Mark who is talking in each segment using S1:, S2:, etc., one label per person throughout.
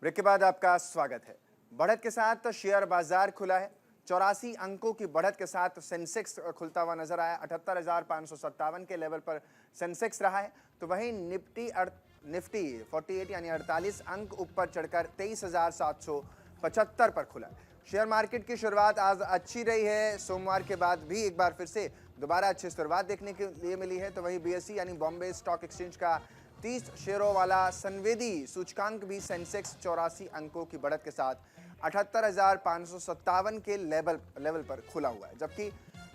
S1: Break के बाद आपका स्वागत है। बढ़त के साथ शेयर बाजार खुला है। 84 अंकों की बढ़त के साथ सेंसेक्स खुलता हुआ नजर आया। 78,557 के लेवल पर सेंसेक्स रहा है। तो वहीं निफ्टी 48 यानी 48 अंक ऊपर चढ़कर 23,775 पर खुला। शेयर मार्केट की शुरुआत आज अच्छी रही है। सोमवार के बाद भी एक बार फिर से दोबारा अच्छी शुरुआत देखने के लिए मिली है। तो वहीं बीएसई यानी बॉम्बे स्टॉक एक्सचेंज का 30 शेयरों वाला संवेदी सूचकांक भी सेंसेक्स 84 अंकों की बढ़त के साथ 78,557 के लेवल पर खुला हुआ है। जबकि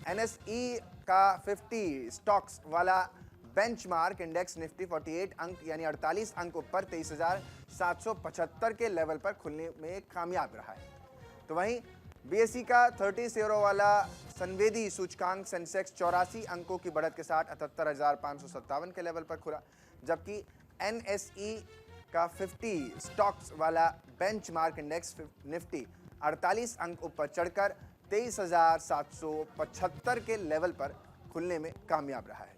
S1: एनएसई का 50 स्टॉक्स वाला बेंचमार्क इंडेक्स निफ्टी 48 अंक यानी 48 अंक ऊपर 23,775 के लेवल पर खुलने में कामयाब रहा है। तो वहीं बीएसई का 30 शेयरों वाला संवेदी सूचकांक सेंसेक्स 84 अंकों की बढ़त के साथ 78,557 के लेवल पर खुला। जबकि एनएसई का 50 स्टॉक्स वाला बेंचमार्क इंडेक्स निफ्टी 48 अंक ऊपर चढ़कर 23,775 के लेवल पर खुलने में कामयाब रहा है।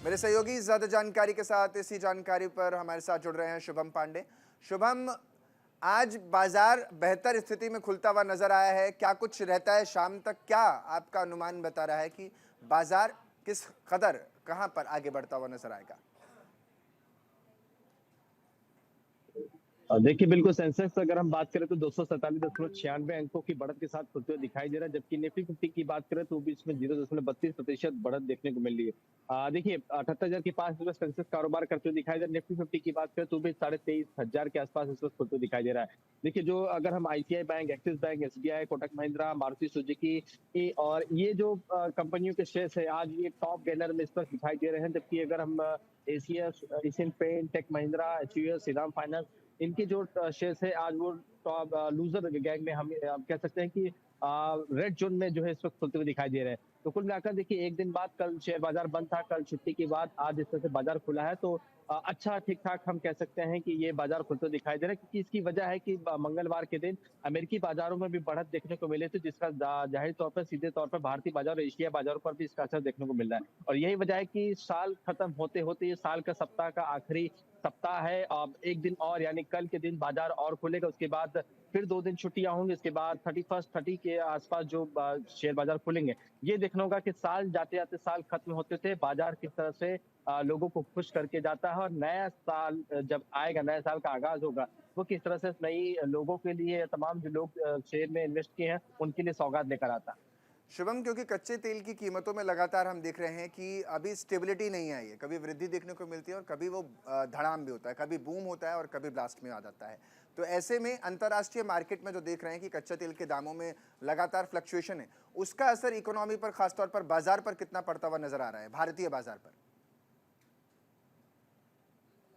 S1: मेरे सहयोगी ज्यादा जानकारी के साथ इसी जानकारी पर हमारे साथ जुड़ रहे हैं शुभम पांडे। शुभम, आज बाजार बेहतर स्थिति में खुलता हुआ नजर आया है। क्या कुछ रहता है शाम तक? क्या आपका अनुमान बता रहा है कि बाजार किस कदर कहां पर आगे बढ़ता हुआ नजर आएगा?
S2: देखिए बिल्कुल सेंसेक्स अगर हम बात करें तो 247.96 अंकों की बढ़त के साथ खुलते हुए दिखाई दे रहा है, जबकि निफ्टी 50 की बात करें तो भी इसमें 0.32% बढ़त देखने को मिल रही है। देखिए 78,000 के पास इस वक्त सेंसेक्स कारोबार करते हुए दिखाई दे रहा है। निफ्टी 50 की बात करें तो भी 23,500 के आसपास इस वक्त खुलते हुए दिखाई दे रहा है। देखिए जो अगर हम ICI bank, axis bank, SBI, Kotak Mahindra, Maruti Suzuki और ये जो कंपनियों के शेयर्स है आज ये टॉप गेनर में इस वक्त दिखाई दे रहे हैं। जबकि अगर हम ACS, Asian paint, tech Mahindra, HUL, Shriram finance इनके जो शेयर्स है आज वो टॉप लूजर गैंग में हम कह सकते हैं कि रेड जोन में जो है इस वक्त खुलते हुए दिखाई दे रहे हैं। तो कुल मिलाकर देखिए एक दिन बाद कल शेयर बाजार बंद था, कल छुट्टी के बाद आज इस तरह से बाजार खुला है तो अच्छा ठीक ठाक हम कह सकते हैं कि ये बाजार खुलते हुए दिखाई दे रहा है, क्योंकि इसकी वजह है कि मंगलवार के दिन अमेरिकी बाजारों में भी बढ़त देखने को मिले थे, जिसका जाहिर तौर पर सीधे तौर पर भारतीय बाजार और एशिया बाजारों पर भी इसका असर देखने को मिल रहा है। और यही वजह है कि साल खत्म होते होते ये साल का सप्ताह का आखिरी सप्ताह है। अब एक दिन और यानी कल के दिन बाजार और खुलेगा, उसके बाद फिर 2 दिन छुट्टियां होंगी, उसके बाद 30 के आसपास जो शेयर बाजार खुलेंगे। ये देखना होगा कि साल जाते-जाते साल खत्म होते थे बाजार किस तरह से लोगों को खुश करके जाता है और नया साल जब आएगा, नए साल का आगाज़ होगा, वो किस तरह से नई लोगों के लिए तमाम जो लोग शेयर में इन्वेस्ट किए हैं, उनके लिए सौगात लेकर आता है।
S1: शुभम, क्योंकि कच्चे तेल की कीमतों में लगातार हम देख रहे हैं कि अभी स्टेबिलिटी नहीं आई है। कभी वृद्धि देखने को मिलती है और कभी वो धड़ाम भी होता है, कभी बूम होता है और कभी ब्लास्ट में आ जाता है। तो ऐसे में अंतर्राष्ट्रीय मार्केट में जो देख रहे हैं कि कच्चे तेल के दामों में लगातार फ्लक्चुएशन है, उसका असर इकोनॉमी पर, खासतौर पर बाजार पर कितना पड़ता हुआ नजर आ रहा है, भारतीय बाजार पर?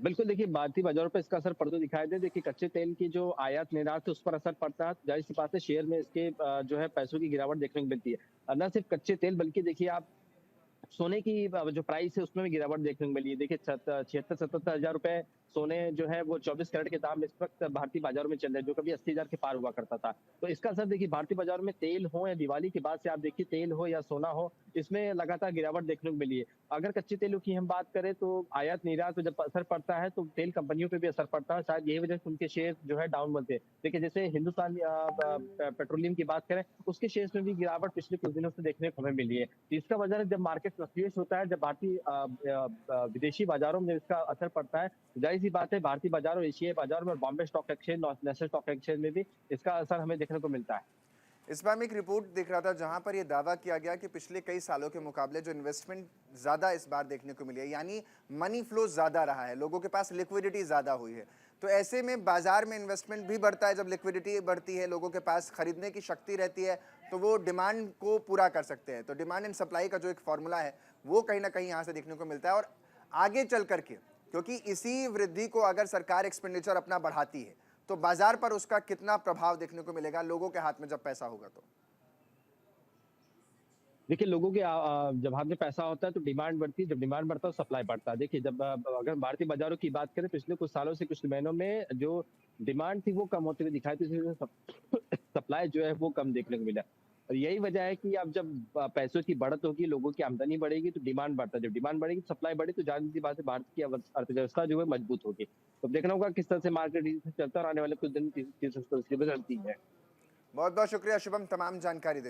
S2: बिल्कुल, देखिए भारतीय बाज़ारों पे इसका असर पड़ता हुआ दिखाई दे। देखिए कच्चे तेल की जो आयात-निर्यात है उस पर असर पड़ता है। ज़ाहिर-सी बात है शेयर में इसके जो है पैसों की गिरावट देखने को मिलती है। ना सिर्फ कच्चे तेल बल्कि देखिए आप सोने की जो प्राइस है उसमें भी गिरावट देखने को मिली है। देखिए 76-77 हज़ार रुपए सोने जो है वो 24 कैरेट के दाम इस वक्त भारतीय बाजारों में चल रहे हैं, जो कभी 80,000 के पार हुआ करता था। तो इसका असर देखिए भारतीय बाजार में तेल हो या दिवाली के बाद से आप देखिए तेल हो या सोना हो, इसमें लगातार गिरावट देखने को मिली है। अगर कच्चे तेलों की हम बात करें तो आयात-निर्यात पे जब असर पड़ता है तो तेल कंपनियों पे भी असर पड़ता है। शायद यही वजह से उनके शेयर जो है डाउन बनते हैं। देखिए जैसे हिंदुस्तान पेट्रोलियम की बात करें, उसके शेयर्स में भी गिरावट पिछले कुछ दिनों से देखने को हमें मिली है। तो इसका वजह है जब मार्केट फ्लक्चुएट होता है, जब भारतीय विदेशी बाजारों में इसका असर पड़ता है, जाहिर-सी बात है भारतीय बाजार और एशियाई बाजार में और Bombay stock exchange, national stock exchange में भी इसका असर हमें देखने को मिलता है।
S1: इस बार मैं एक रिपोर्ट देख रहा था जहां पर यह दावा किया गया कि पिछले कई सालों के मुकाबले जो इन्वेस्टमेंट ज्यादा इस बार देखने को मिली है, यानी मनी फ्लो ज्यादा रहा है, लोगों के पास लिक्विडिटी ज्यादा हुई है। तो ऐसे में बाजार में इन्वेस्टमेंट भी बढ़ता है। जब लिक्विडिटी बढ़ती है, लोगों के पास खरीदने की शक्ति रहती है, तो वो डिमांड को पूरा कर सकते हैं। तो डिमांड एंड सप्लाई का जो एक फॉर्मूला है वो कहीं ना कहीं यहाँ से देखने को मिलता है। और आगे चल करके, क्योंकि इसी वृद्धि को अगर सरकार एक्सपेंडिचर अपना बढ़ाती है, तो बाजार पर उसका कितना प्रभाव देखने को मिलेगा लोगों के हाथ में जब पैसा होगा तो?
S2: देखिए लोगों के जब हाथ में पैसा होता है तो डिमांड बढ़ती है, जब डिमांड बढ़ता है तो सप्लाई बढ़ता है। देखिए जब अगर भारतीय बाजारों की बात करें पिछले कुछ सालों से कुछ महीनों में जो डिमांड थी वो कम होते हुए दिखाई थी, सप्लाई जो है वो कम देखने को मिला। और यही वजह है कि अब जब पैसों की बढ़त होगी, लोगों की आमदनी बढ़ेगी तो डिमांड बढ़ता है। जब डिमांड बढ़ेगी, सप्लाई बढ़ी तो जाहिर-सी बात है भारत की अर्थव्यवस्था जो है मजबूत होगी। तो अब देखना होगा किस तरह से मार्केट चलता है और आने वाले कुछ दिन चीज़ें चलती है।
S1: बहुत बहुत शुक्रिया शुभम, तमाम जानकारी देने